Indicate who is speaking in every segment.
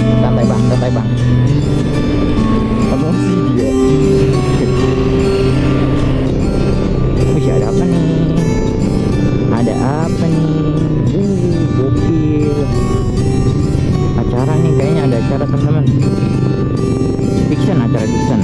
Speaker 1: Santai bang, santai bang. Emosi dia. Wih, ada apa nih? Ada apa nih? Gokil. Acara nih, kayaknya ada acara teman-teman. Fiction, acara fiction.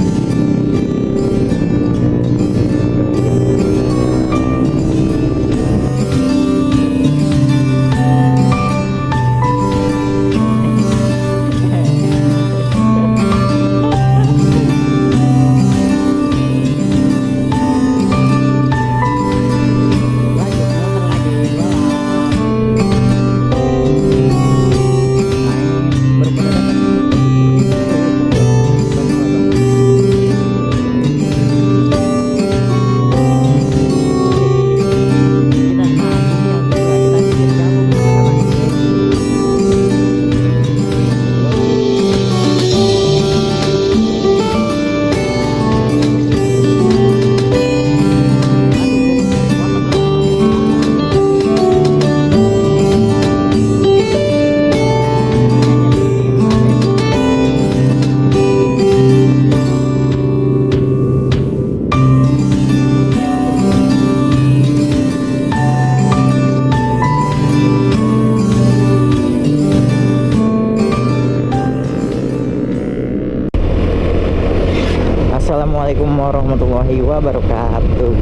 Speaker 1: Assalamualaikum warahmatullahi wabarakatuh.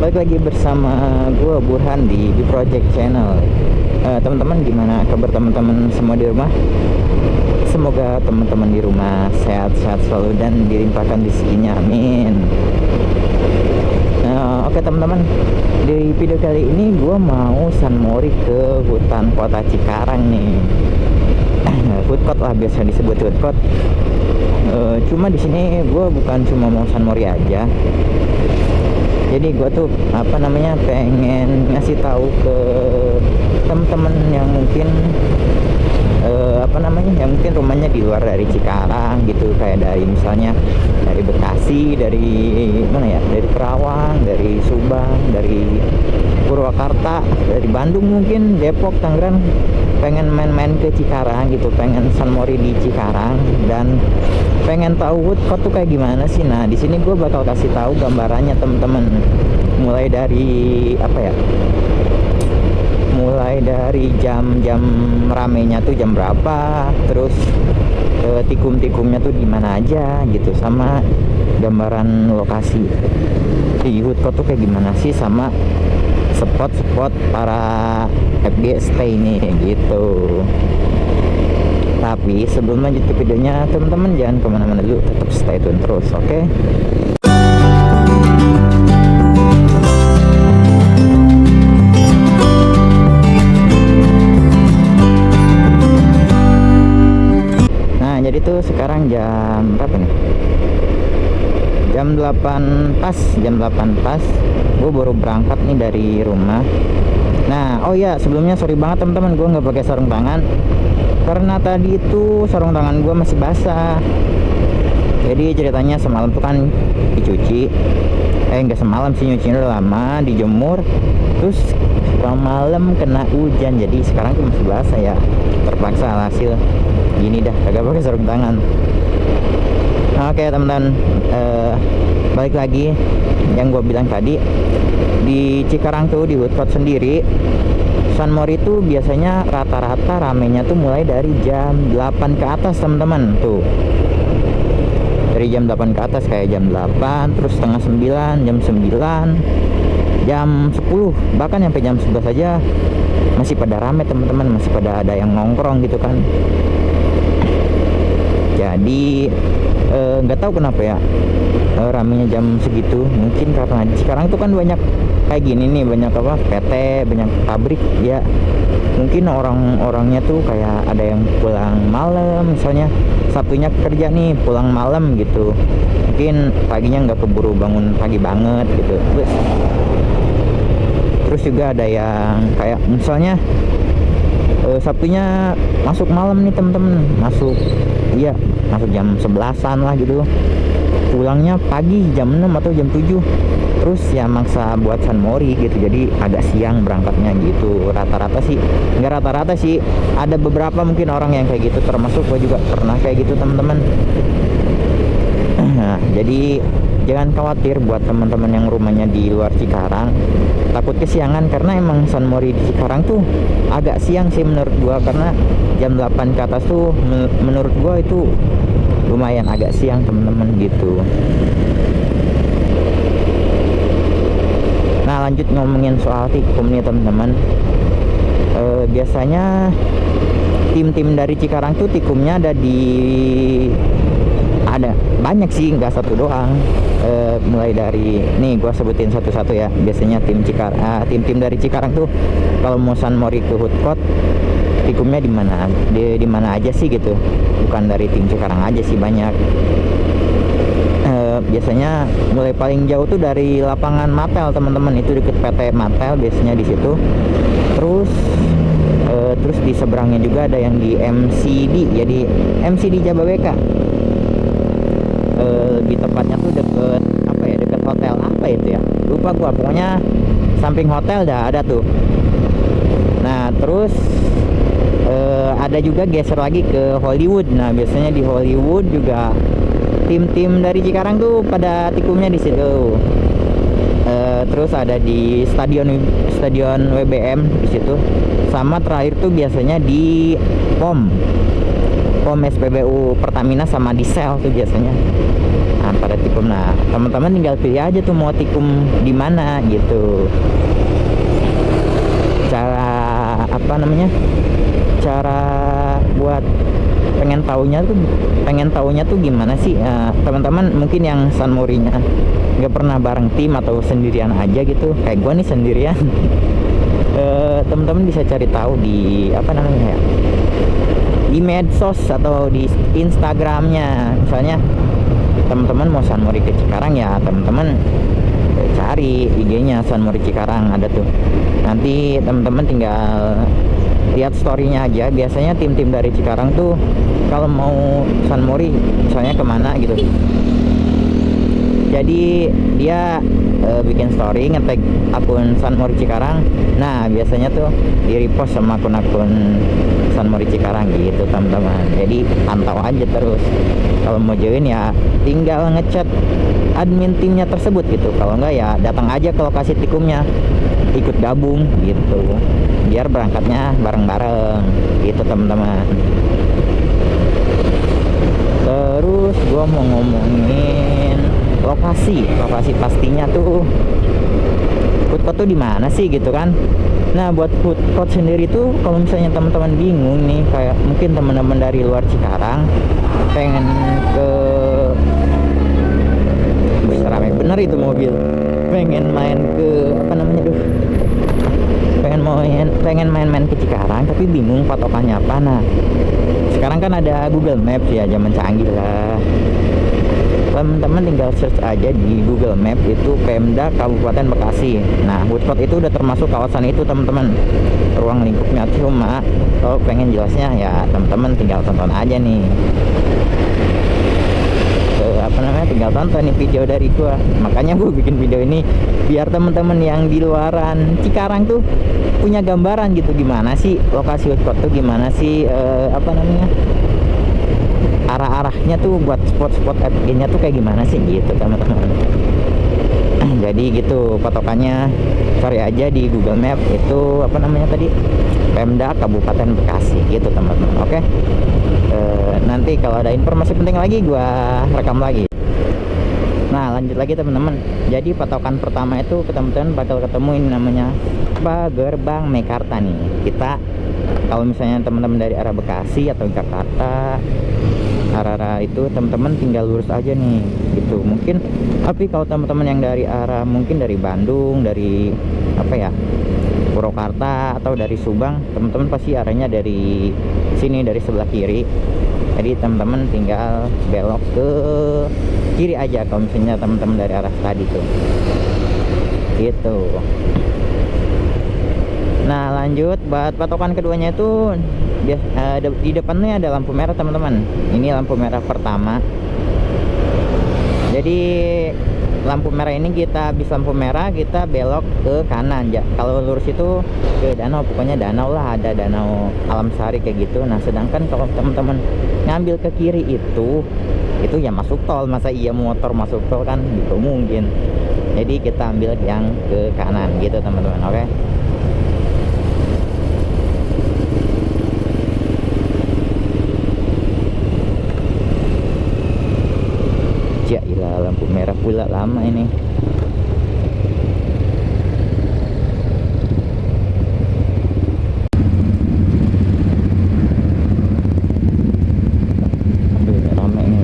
Speaker 1: Balik lagi bersama gue Burhan di Project Channel. Teman-teman, gimana kabar teman-teman semua di rumah? Semoga teman-teman di rumah sehat-sehat selalu dan dilimpahkan rezekinya, amin. Oke teman-teman, di video kali ini gue mau sunmori ke hutan kota Cikarang nih. Food court lah, biasa disebut food court. Cuma di sini gue bukan cuma mau sunmori aja. Jadi gue tuh pengen ngasih tahu ke temen-temen yang mungkin yang mungkin rumahnya di luar dari Cikarang gitu, kayak dari misalnya dari Bekasi, dari mana ya, dari Kerawang, dari Subang, dari Purwakarta, dari Bandung, mungkin Depok, Tangerang, pengen main-main ke Cikarang gitu, pengen sunmori di Cikarang dan pengen tahu wood court tuh kayak gimana sih. Nah, di sini gue bakal kasih tahu gambarannya temen-temen, mulai dari jam-jam ramenya tuh jam berapa, terus tikum-tikumnya tuh di mana aja gitu, sama gambaran lokasi di wood court tuh kayak gimana sih, sama spot-spot para FG stay nih gitu. Tapi sebelum lanjut ke videonya, teman-teman jangan kemana-mana dulu, tetap stay tune terus, oke? Nah, jadi tuh sekarang jam berapa nih? Jam 8 pas. Gue baru berangkat nih dari rumah. Nah, oh ya, sebelumnya sorry banget teman-teman, gue nggak pakai sarung tangan karena tadi itu sarung tangan gue masih basah. Jadi ceritanya semalam tuh kan dicuci, nggak semalam sih, nyucinya udah lama, dijemur, terus malam kena hujan, jadi sekarang tuh masih basah ya. Terpaksa alhasil gini dah, kagak pakai sarung tangan. Oke teman-teman, balik lagi yang gue bilang tadi, di Cikarang tuh di wood court sendiri sunmori itu biasanya rata-rata ramenya tuh mulai dari jam 8 ke atas teman-teman. Tuh dari jam 8 ke atas, kayak jam 8, terus setengah 9, jam 9, jam 10, bahkan sampai jam 11 aja masih pada rame teman-teman, masih pada ada yang nongkrong gitu kan. Jadi nggak tahu kenapa ya ramenya jam segitu. Mungkin karena sekarang tuh kan banyak kayak gini nih, banyak PT, banyak pabrik ya. Mungkin orang-orangnya tuh kayak ada yang pulang malam, misalnya Sabtunya kerja nih pulang malam gitu, mungkin paginya nggak keburu bangun pagi banget gitu. Terus juga ada yang kayak misalnya Sabtunya masuk malam nih temen-temen, masuk jam 11-an lah gitu, pulangnya pagi jam 6 atau jam 7. terus ya maksa buat San Mori gitu, jadi agak siang berangkatnya gitu. Rata-rata sih, nggak rata-rata sih, ada beberapa mungkin orang yang kayak gitu, termasuk gue juga pernah kayak gitu teman-teman. Nah, jadi jangan khawatir buat teman-teman yang rumahnya di luar Cikarang takut kesiangan, karena emang San Mori di Cikarang tuh agak siang sih menurut gua, karena jam 8 ke atas tuh menurut gua itu lumayan agak siang teman-teman gitu. Nah, lanjut ngomongin soal tikum nih teman-teman. Biasanya tim-tim dari Cikarang tuh tikumnya ada banyak sih, nggak satu doang. Mulai dari nih gua sebutin satu-satu ya. Biasanya tim-tim dari Cikarang tuh kalau mau San Mori ke Hudkot tikumnya di mana aja sih gitu, bukan dari tim Cikarang aja sih, banyak. Biasanya mulai paling jauh tuh dari lapangan Mapel teman-teman, itu deket PT Mapel biasanya di situ. Terus di seberangnya juga ada yang di MCD, jadi MCD Jababeka. Lebih tepatnya tuh deket apa ya, deket hotel apa itu ya, lupa gua, pokoknya samping hotel dah ada tuh. Nah terus ada juga geser lagi ke Hollywood. Nah biasanya di Hollywood juga tim-tim dari Cikarang tuh pada tikumnya di situ. Terus ada di stadion WBM di situ, sama terakhir tuh biasanya di POM SPBU Pertamina sama di Shell tuh biasanya. Nah, pada tikum. Nah, teman-teman tinggal pilih aja tuh mau tikum di mana gitu. Cara buat pengen taunya tuh gimana sih? Teman-teman mungkin yang San Morinya nggak pernah bareng tim atau sendirian aja gitu, kayak gua nih sendirian. Teman-teman bisa cari tahu di di medsos atau di Instagramnya. Misalnya teman-teman mau San Mori ke Cikarang, ya teman-teman cari IG-nya San Mori Cikarang, ada tuh. Nanti teman-teman tinggal lihat story-nya aja. Biasanya tim-tim dari Cikarang tuh kalau mau San Mori misalnya kemana gitu, jadi dia bikin story nge-tag akun San Mori Cikarang. Nah biasanya tuh di repost sama akun-akun San Mori Cikarang gitu teman-teman. Jadi pantau aja terus. Kalau mau join ya tinggal ngechat admin timnya tersebut gitu. Kalau enggak ya datang aja ke lokasi tikumnya, ikut gabung gitu, biar berangkatnya bareng-bareng gitu teman-teman. Terus gua mau ngomongin lokasi pastinya tuh foodcourt tuh di mana sih gitu kan. Nah buat foodcourt sendiri tuh kalau misalnya teman-teman bingung nih, kayak mungkin teman-teman dari luar Cikarang pengen ke ramai bener itu mobil, pengen main ke pengen main-main ke Cikarang tapi bingung patokannya apa. Nah sekarang kan ada Google Maps ya, zaman canggih lah. Teman-teman tinggal search aja di Google Maps itu Pemda Kabupaten Bekasi. Nah foodcourt itu udah termasuk kawasan itu teman-teman, ruang lingkupnya. Cuma kalau pengen jelasnya ya teman-teman tinggal tonton aja nih, tinggal tonton nih video dari gua. Makanya gua bikin video ini biar teman-teman yang di luaran Cikarang tuh punya gambaran gitu, gimana sih lokasi foodcourt tuh, gimana sih arah-arahnya tuh buat spot-spot FG-nya tuh kayak gimana sih gitu teman-teman. Jadi gitu patokannya, cari aja di Google Map itu Pemda Kabupaten Bekasi gitu teman-teman. Oke. Nanti kalau ada informasi penting lagi gua rekam lagi. Nah lanjut lagi teman-teman. Jadi patokan pertama itu teman-teman bakal ketemu ini namanya Gerbang Mekarta nih. Kita kalau misalnya teman-teman dari arah Bekasi atau Jakarta, arah itu teman-teman tinggal lurus aja nih gitu. Mungkin tapi kalau teman-teman yang dari arah mungkin dari Bandung, dari Purwakarta atau dari Subang, teman-teman pasti arahnya dari sini, dari sebelah kiri. Jadi teman-teman tinggal belok ke kiri aja kalau misalnya teman-teman dari arah tadi tuh gitu. Nah lanjut buat patokan keduanya itu di depannya ada lampu merah teman-teman. Ini lampu merah pertama. Jadi lampu merah ini kita habis lampu merah kita belok ke kanan ya. Kalau lurus itu ke danau, pokoknya danau lah, ada danau Alam Sari kayak gitu. Nah sedangkan kalau teman-teman ngambil ke kiri itu ya masuk tol. Masa iya motor masuk tol kan gitu mungkin. Jadi kita ambil yang ke kanan gitu teman-teman. Oke. Ya ilah, lampu merah pula lama ini. Aduh, rame ini.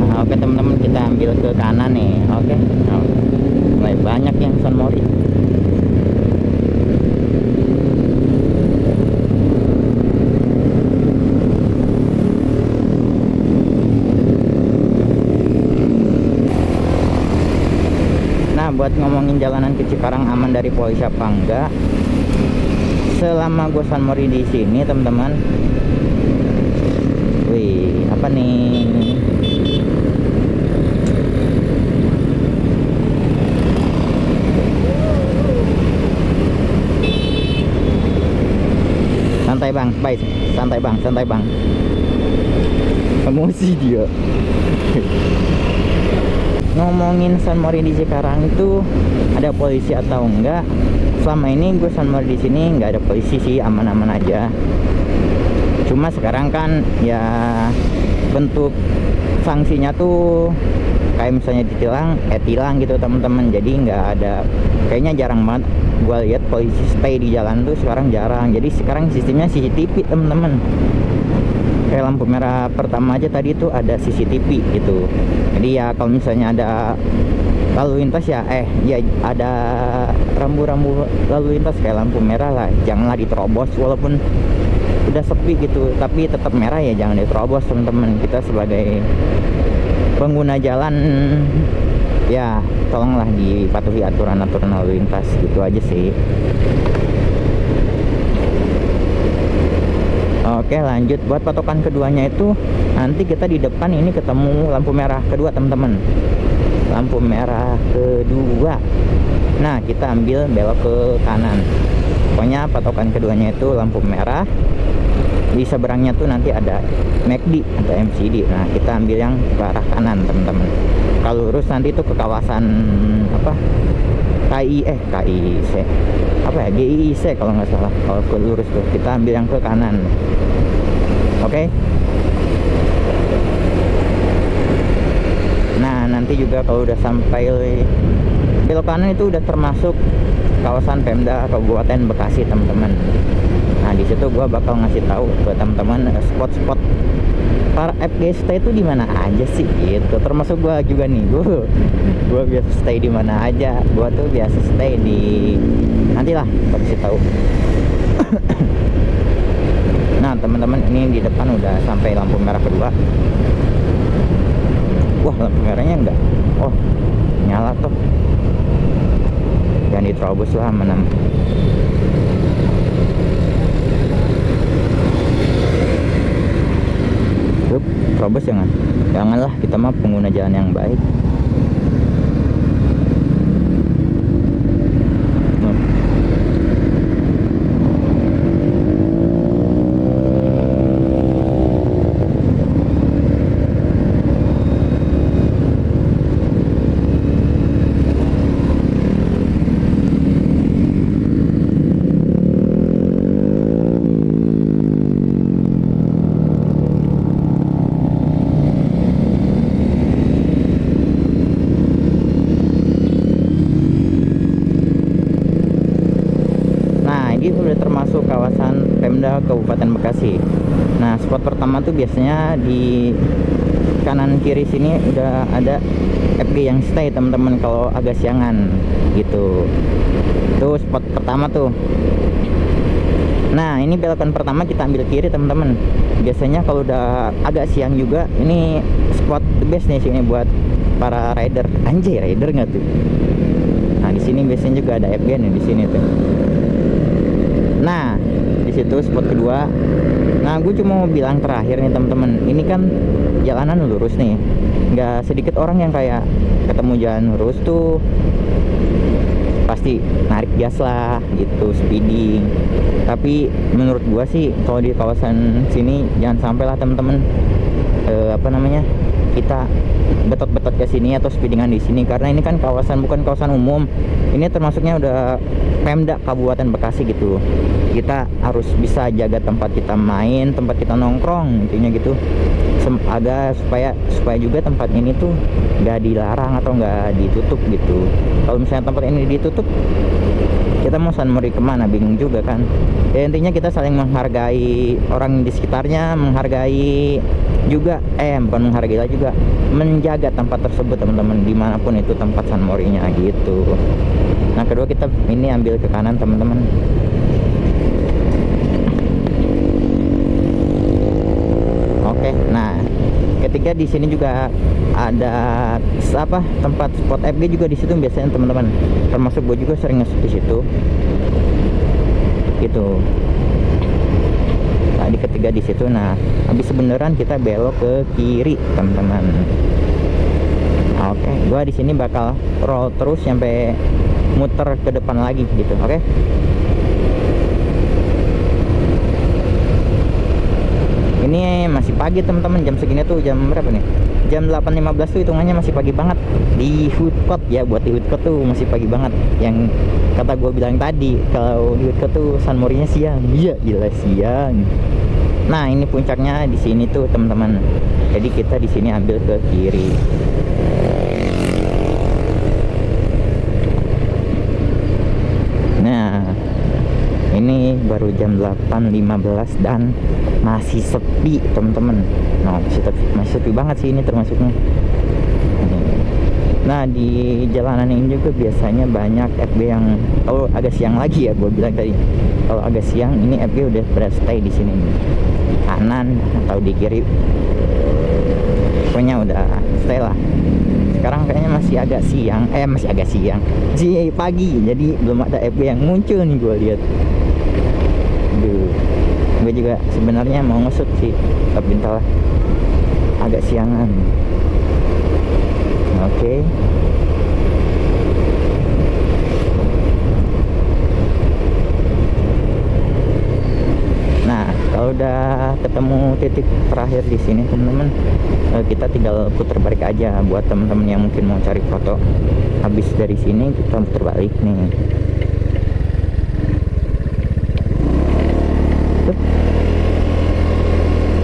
Speaker 1: Nah, oke teman-teman, kita ambil ke kanan nih. Oke. Nah, mulai banyak yang San Mori. Nah buat ngomongin jalanan ke Cikarang aman dari polisi apa enggak, selama gue San Mori di sini teman-teman, wih apa nih, santai bang, baik, santai bang, santai bang, emosi dia. Ngomongin San Mori di Cikarang itu ada polisi atau enggak? Selama ini gue San Mori di sini nggak ada polisi sih, aman-aman aja. Cuma sekarang kan ya bentuk sanksinya tuh kayak misalnya tilang gitu teman-teman. Jadi nggak ada, kayaknya jarang banget gue lihat polisi stay di jalan tuh, sekarang jarang. Jadi sekarang sistemnya CCTV teman-teman. Kayak lampu merah pertama aja tadi tuh ada CCTV gitu. Jadi ya kalau misalnya ada lalu lintas ya ada rambu-rambu lalu lintas kayak lampu merah lah, janganlah diterobos. Walaupun udah sepi gitu tapi tetap merah ya jangan diterobos teman-teman. Kita sebagai pengguna jalan ya tolonglah dipatuhi aturan-aturan lalu lintas gitu aja sih. Oke lanjut, buat patokan keduanya itu nanti kita di depan ini ketemu lampu merah kedua teman-teman, lampu merah kedua. Nah kita ambil belok ke kanan. Pokoknya patokan keduanya itu lampu merah. Di seberangnya tuh nanti ada McD atau MCD. Nah kita ambil yang ke arah kanan teman-teman. Kalau lurus nanti tuh ke kawasan apa, KIC apa ya, GIC kalau nggak salah. Kalau ke lurus tuh kita ambil yang ke kanan. Oke. Nah nanti juga kalau udah sampai belok kanan itu udah termasuk kawasan Pemda Kabupaten Bekasi teman-teman. Nah di situ gua bakal ngasih tahu ke teman-teman spot-spot para FGST itu di mana aja sih gitu. Termasuk gua juga nih, gua biasa stay di mana aja. Gua tuh biasa stay di, nantilah gua kasih tahu. Nah teman-teman, ini di depan udah sampai lampu merah kedua. Wah lampu merahnya enggak, oh nyala tuh, jangan diterobos lah menang. Terobos janganlah, kita mah pengguna jalan yang baik. Udah termasuk kawasan Pemda Kabupaten Bekasi. Nah spot pertama tuh biasanya di kanan kiri sini udah ada FG yang stay teman-teman kalau agak siangan gitu. Tuh spot pertama tuh. Nah ini belokan pertama kita ambil kiri teman-teman. Biasanya kalau udah agak siang juga ini spot the best nih sini buat para rider. Anjay, rider nggak tuh? Nah di di sini biasanya juga ada FG nih di sini tuh. Nah, di situ spot kedua. Nah, gue cuma mau bilang terakhir nih teman-teman, ini kan jalanan lurus nih, nggak sedikit orang yang kayak ketemu jalan lurus tuh pasti narik gas lah gitu, speeding. Tapi menurut gua sih kalau di kawasan sini jangan sampai lah teman-teman kita betot-betot ke sini atau speedingan di sini, karena ini kan kawasan, bukan kawasan umum. Ini termasuknya udah Pemda Kabupaten Bekasi gitu. Kita harus bisa jaga tempat kita main, tempat kita nongkrong, intinya gitu. Agak supaya juga tempat ini tuh nggak dilarang atau nggak ditutup gitu. Kalau misalnya tempat ini ditutup, kita mau sunmori kemana, bingung juga kan. Ya intinya kita saling menghargai orang di sekitarnya, menghargai juga bukan menghargai lah, juga menjaga tempat tersebut teman-teman, dimanapun itu tempat sunmorinya gitu. Nah, kedua kita ini ambil ke kanan teman-teman. Oke, nah ketiga di sini juga ada tempat spot FG juga di situ biasanya teman-teman. Termasuk gue juga sering nge-shoot di situ. Gitu. Nah, di ketiga di situ. Nah, habis sebenarnya kita belok ke kiri teman-teman. Oke, gue di sini bakal roll terus sampai muter ke depan lagi gitu. Oke. Ini masih pagi teman-teman, jam segini tuh jam berapa nih? Jam 8.15 tuh hitungannya masih pagi banget. Di food court ya, buat di food court tuh masih pagi banget. Yang kata gue bilang tadi, kalau di food court tuh sunmorinya siang. Iya, gila siang. Nah, ini puncaknya di sini tuh teman-teman. Jadi kita di sini ambil ke kiri. Nah, ini baru jam 8.15 dan masih sepi teman-teman. Nah, masih sepi banget sih ini termasuknya. Nah, di jalanan ini juga biasanya banyak FB yang kalau agak siang lagi ya, gue bilang tadi. Kalau agak siang ini FB udah pada stay di sini, kanan atau di kiri. Pokoknya udah stay lah. Sekarang kayaknya masih agak siang, masih pagi, jadi belum ada FB yang muncul nih gue lihat. Gue juga sebenarnya mau nge-shoot sih, tapi entahlah agak siangan. Oke. Nah, kalau udah ketemu titik terakhir di sini teman-teman, kita tinggal putar balik aja buat teman-teman yang mungkin mau cari foto. Habis dari sini kita putar balik nih.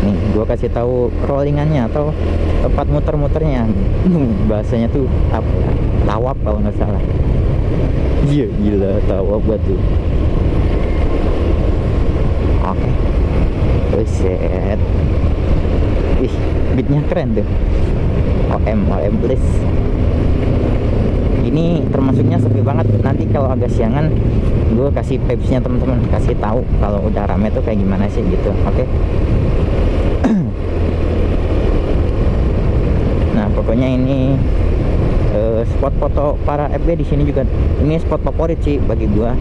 Speaker 1: Nih, gua kasih tahu rollingannya atau tempat muter-muternya. Bahasanya tuh apa? Tawaf kalau nggak salah. Iya, gila tawaf buat tuh. Oke. Buset. Ih, beatnya keren tuh. OM please. Ini termasuknya sepi banget. Nanti kalau agak siangan gue kasih vibes-nya teman-teman, kasih tahu kalau udah rame tuh kayak gimana sih gitu. Oke. Nah, pokoknya ini spot foto para FB di sini juga ini spot favorit sih bagi gue.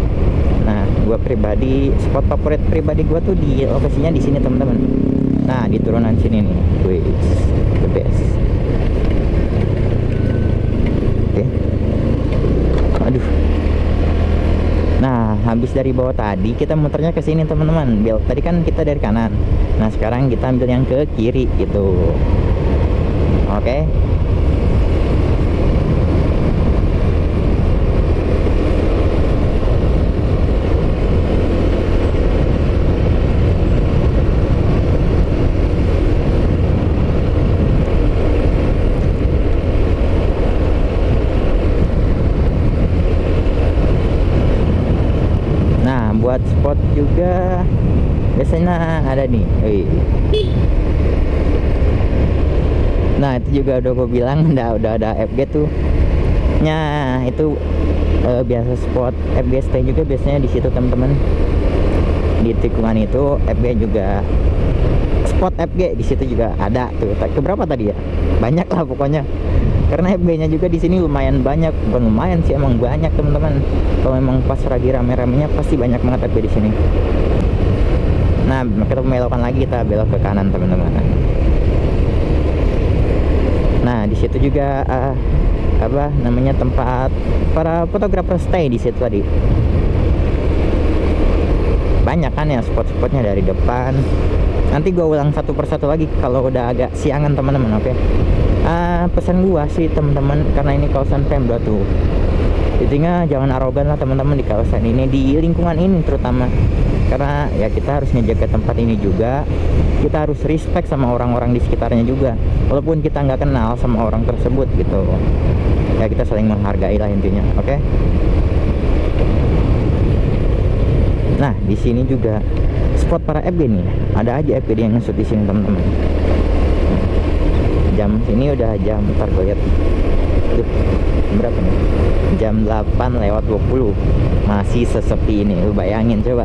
Speaker 1: Nah, gue pribadi spot favorit pribadi gue tuh di lokasinya di sini teman-teman. Nah, di turunan sini nih, wih, the best. Oke. Aduh. Nah, habis dari bawah tadi kita muternya ke sini teman-teman. Tadi kan kita dari kanan. Nah, sekarang kita ambil yang ke kiri gitu. Oke. Buat spot juga biasanya ada nih. Nah, itu juga udah gue bilang udah ada FG tuh. Nah, itu biasa spot FG stay juga biasanya di situ teman-teman. Di tikungan itu FG juga, spot FG di situ juga ada tuh. Keberapa tadi ya? Banyak lah pokoknya. Karena FB-nya juga di sini lumayan banyak, bukan lumayan sih, emang banyak teman-teman. Kalau memang pas lagi rame-ramenya pasti banyak banget FB di sini. Nah, kita belokan lagi, kita belok ke kanan teman-teman. Nah, di situ juga apa namanya, tempat para fotografer stay di situ tadi. Banyak kan ya spot-spotnya dari depan. Nanti gue ulang satu persatu lagi kalau udah agak siangan teman-teman, oke? Pesan gua sih teman-teman, karena ini kawasan Pemda tuh, intinya jangan arogan lah teman-teman di kawasan ini, di lingkungan ini terutama. Karena ya kita harus ngejaga tempat ini juga, kita harus respect sama orang-orang di sekitarnya juga, walaupun kita nggak kenal sama orang tersebut gitu ya, kita saling menghargai lah intinya, oke? Nah, di sini juga spot para FB nih, ada aja FB yang nge-shoot di sini teman-teman. Jam sini udah jam, ntar gue lihat berapa nih, jam 8:20, masih sesepi ini. Lu bayangin coba,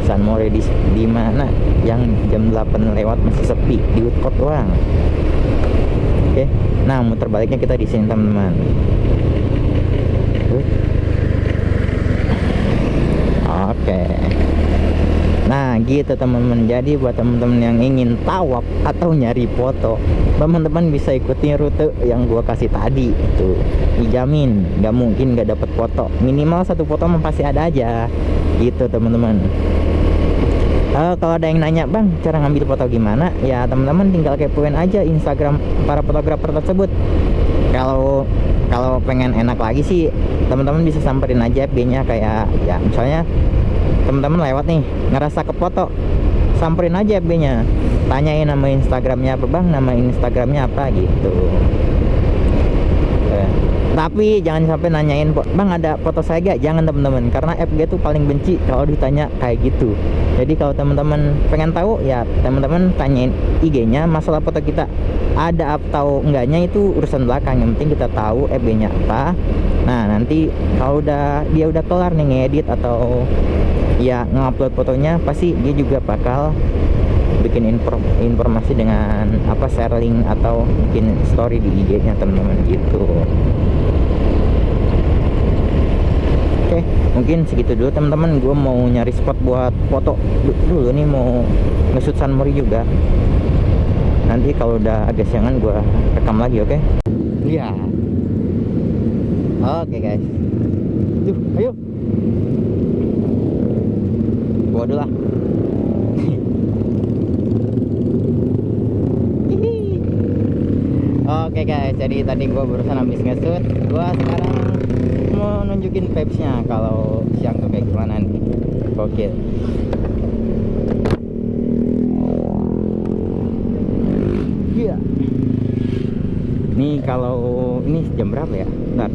Speaker 1: San More di mana yang jam 8 lewat masih sepi, di Woodcourt doang. Oke, nah muter baliknya kita di sini teman-teman. Oke. Nah gitu teman-teman, jadi buat teman-teman yang ingin tawaf atau nyari foto, teman-teman bisa ikutin rute yang gua kasih tadi itu, dijamin nggak mungkin nggak dapet foto, minimal satu foto mah pasti ada aja gitu teman-teman. Kalau ada yang nanya, bang cara ngambil foto gimana, ya teman-teman tinggal kepoin aja Instagram para fotografer tersebut. Kalau pengen enak lagi sih, teman-teman bisa samperin aja FB-nya, kayak ya misalnya teman-teman lewat nih ngerasa ke foto, samperin aja FB-nya, tanyain nama Instagramnya apa bang, nama Instagramnya apa gitu. Tapi jangan sampai nanyain, bang ada foto saya gak, jangan teman-teman, karena FB tuh paling benci kalau ditanya kayak gitu. Jadi kalau teman-teman pengen tahu ya teman-teman tanyain IG-nya, masalah foto kita ada atau enggaknya itu urusan belakang, yang penting kita tahu FB-nya apa. Nah nanti kalau dia udah kelar nih ngedit atau ya ngupload fotonya, pasti dia juga bakal bikin informasi dengan apa, share link atau bikin story di IG-nya teman-teman gitu. Oke, mungkin segitu dulu teman-teman. Gue mau nyari spot buat foto dulu nih, mau nge-shoot San Mori juga. Nanti kalau udah agak siangan gue rekam lagi, oke? Iya. Oke guys. Tuh, ayo. Bawa dulu lah. Oke guys, jadi tadi gue barusan habis nge-shoot. Gue sekarang mau nunjukin vibes-nya kalau siang tuh kayak gimana nih. Oke. Iya. Nih kalau ini jam berapa ya? Bentar.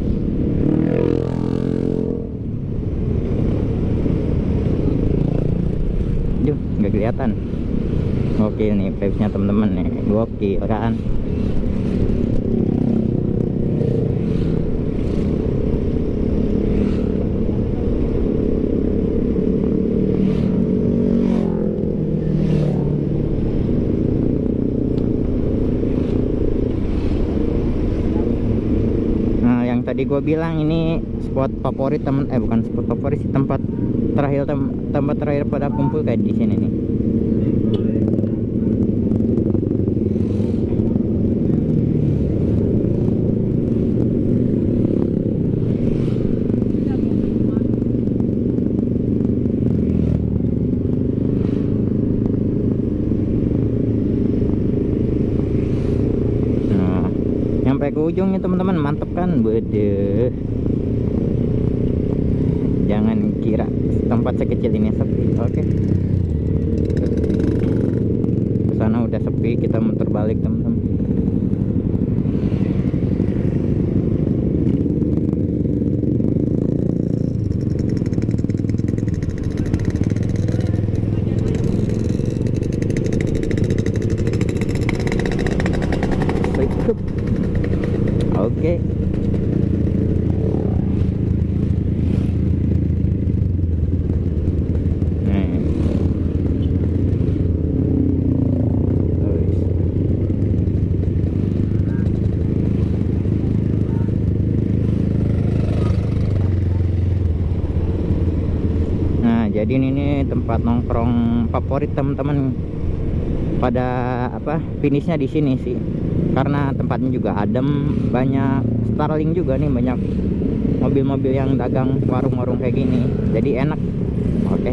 Speaker 1: Duh, nggak kelihatan. Oke nih vibes-nya teman-teman nih. Gokil kan? Tadi gue bilang ini spot favorit bukan spot favorit sih, tempat terakhir pada kumpul kayak di sini nih. Sampai ke ujungnya teman-teman, mantep kan? Bede, jangan kira tempat sekecil ini sepi. Oke, ke sana udah sepi, kita muter balik teman-teman. Oke. jadi ini tempat nongkrong favorit teman-teman. Pada finishnya di sini sih, karena tempatnya juga adem, banyak Starling juga nih, banyak mobil-mobil yang dagang warung-warung kayak gini, jadi enak. Oke.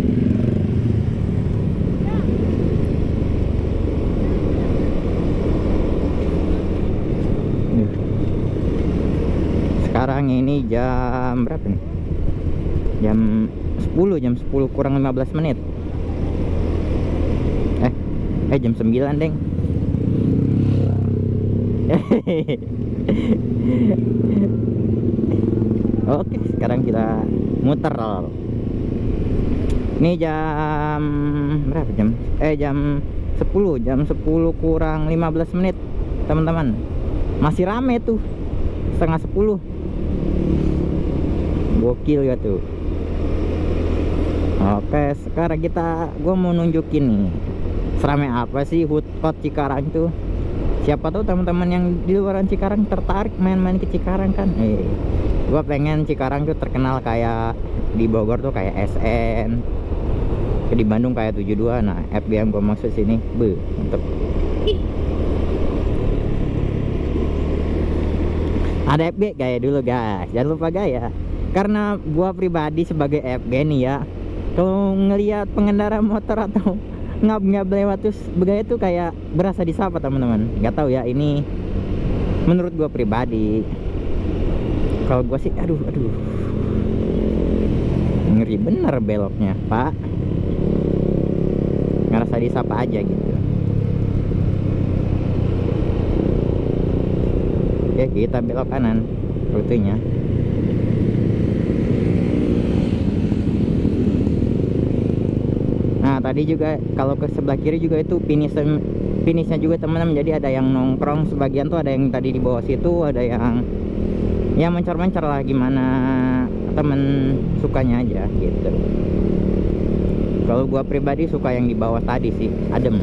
Speaker 1: Sekarang ini jam berapa nih? Jam 10 kurang 15 menit. Jam 9 deng. Oke, sekarang kita muter. Ini jam berapa jam? Jam 10 kurang 15 menit teman-teman. Masih rame tuh, setengah 10. Gokil ya tuh. Oke, sekarang gua mau nunjukin nih seramai apa sih Hot Cikarang tuh. Siapa tahu teman-teman yang di luar Cikarang tertarik main-main ke Cikarang kan. Gua pengen Cikarang tuh terkenal kayak di Bogor tuh kayak SN, di Bandung kayak 72. Nah, FB yang gua maksud sini, untuk ada FB gaya dulu guys, jangan lupa gaya. Karena gua pribadi sebagai FB nih ya, kalau ngelihat pengendara motor atau ngap lewat terus begaya tuh kayak berasa disapa teman-teman. Nggak tahu ya, ini menurut gua pribadi. Kalau gua sih aduh ngeri bener beloknya pak, ngerasa disapa aja gitu. Oke, kita belok kanan rutenya. Nah, tadi juga kalau ke sebelah kiri juga itu finishnya juga teman-teman. Jadi ada yang nongkrong sebagian tuh, ada yang tadi di bawah situ, ada yang ya mencar-mencar lah, gimana temen sukanya aja gitu. Kalau gua pribadi suka yang di bawah tadi sih, adem.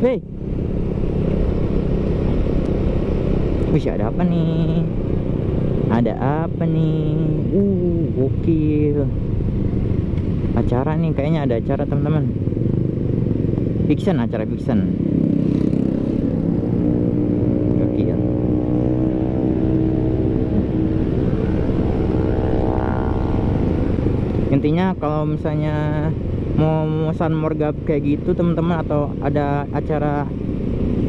Speaker 1: Hei, wih, ada apa nih? Ada apa nih? Gokil. Acara nih, kayaknya ada acara teman-teman. Acara fiction. Gokil. Intinya kalau misalnya mau memesan morgab kayak gitu teman-teman, atau ada acara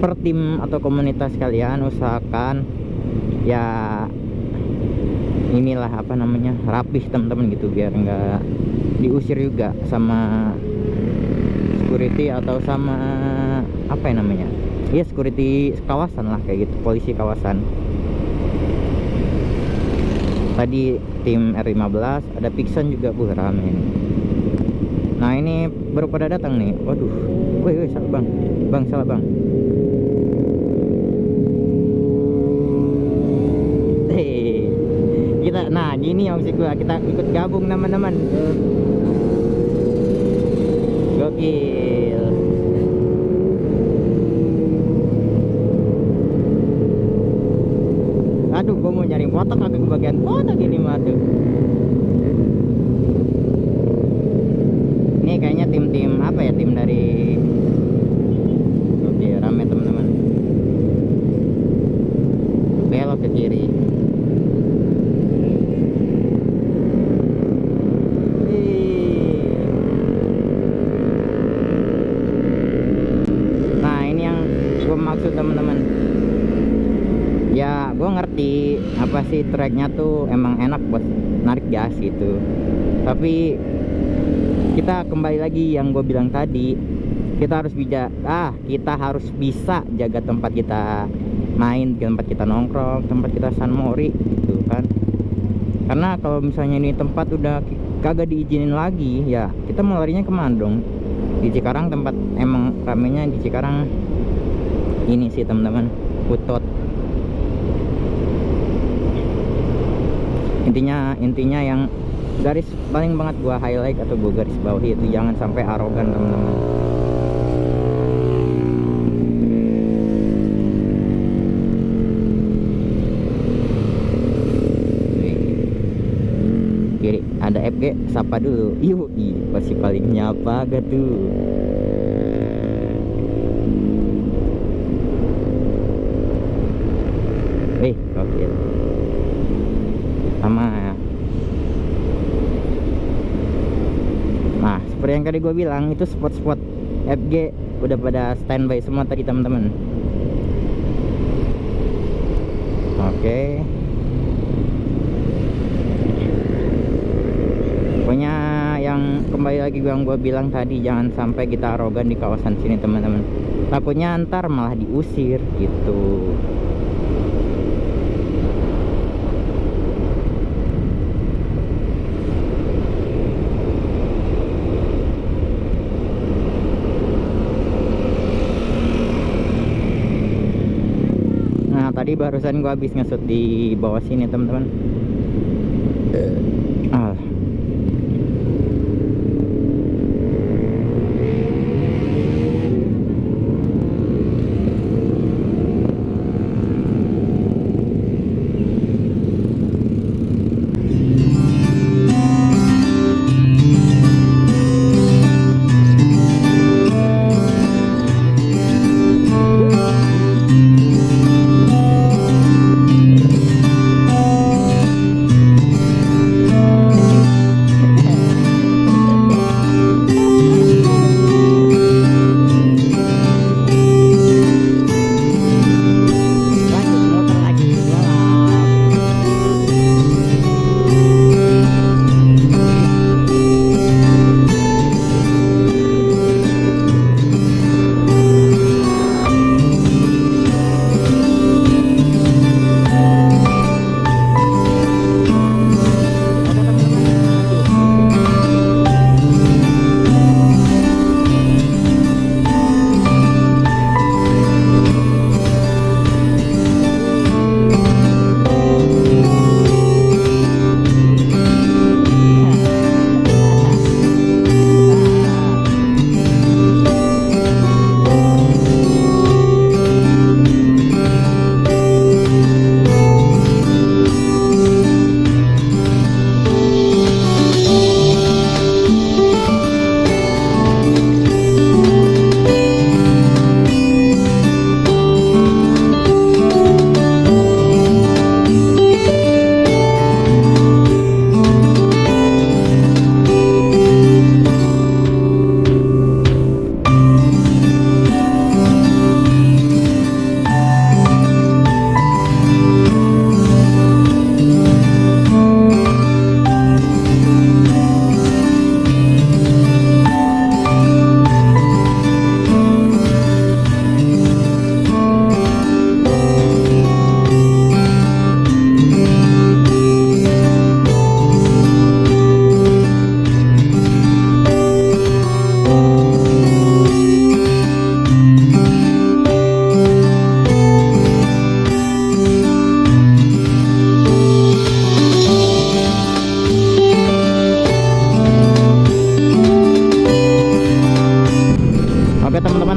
Speaker 1: per tim atau komunitas kalian, usahakan ya inilah rapih teman-teman gitu, biar nggak diusir juga sama security atau sama security kawasan lah, kayak gitu, polisi kawasan. Tadi tim R15, ada Pixan juga, rame ini. Nah, ini baru pada datang nih. Waduh, woi salah bang, salah bang. Nah gini yang sih kita ikut gabung teman-teman. Gokil. Aduh, gua mau nyari foto kagak ke bagian foto gini mah tuh. Ini kayaknya tim tim dari oke, rame teman-teman. Belok ke kiri. Maksud teman-teman ya, gue ngerti apa sih treknya tuh emang enak buat narik gas gitu, tapi kita kembali lagi yang gue bilang tadi, kita harus bisa jaga tempat kita main, tempat kita nongkrong, tempat kita sunmori gitu kan. Karena kalau misalnya ini tempat udah kagak diizinin lagi, ya kita mau larinya kemana dong? Di Cikarang tempat emang ramenya di Cikarang ini sih teman-teman, Hutot. Intinya yang garis paling banget gua highlight atau gua garis bawahi itu jangan sampai arogan teman-teman. FG sapa dulu. Yuk, pasti paling nyapa gak tuh. Oke. Sama ya. Nah, seperti yang tadi gue bilang, itu spot-spot FG udah pada standby semua tadi teman-teman. Oke. Pokoknya yang kembali lagi yang gue bilang tadi, jangan sampai kita arogan di kawasan sini teman-teman. Takutnya ntar malah diusir gitu. Tadi barusan gua habis ngesut di bawah sini teman-teman.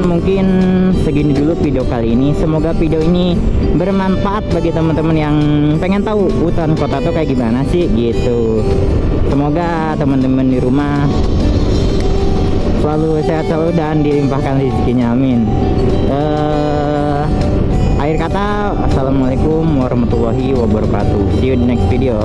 Speaker 1: Mungkin segini dulu video kali ini. Semoga video ini bermanfaat bagi teman-teman yang pengen tahu hutan kota tuh kayak gimana sih gitu. Semoga teman-teman di rumah selalu sehat selalu dan dilimpahkan rezekinya, amin. Akhir kata, assalamualaikum warahmatullahi wabarakatuh. See you in the next video.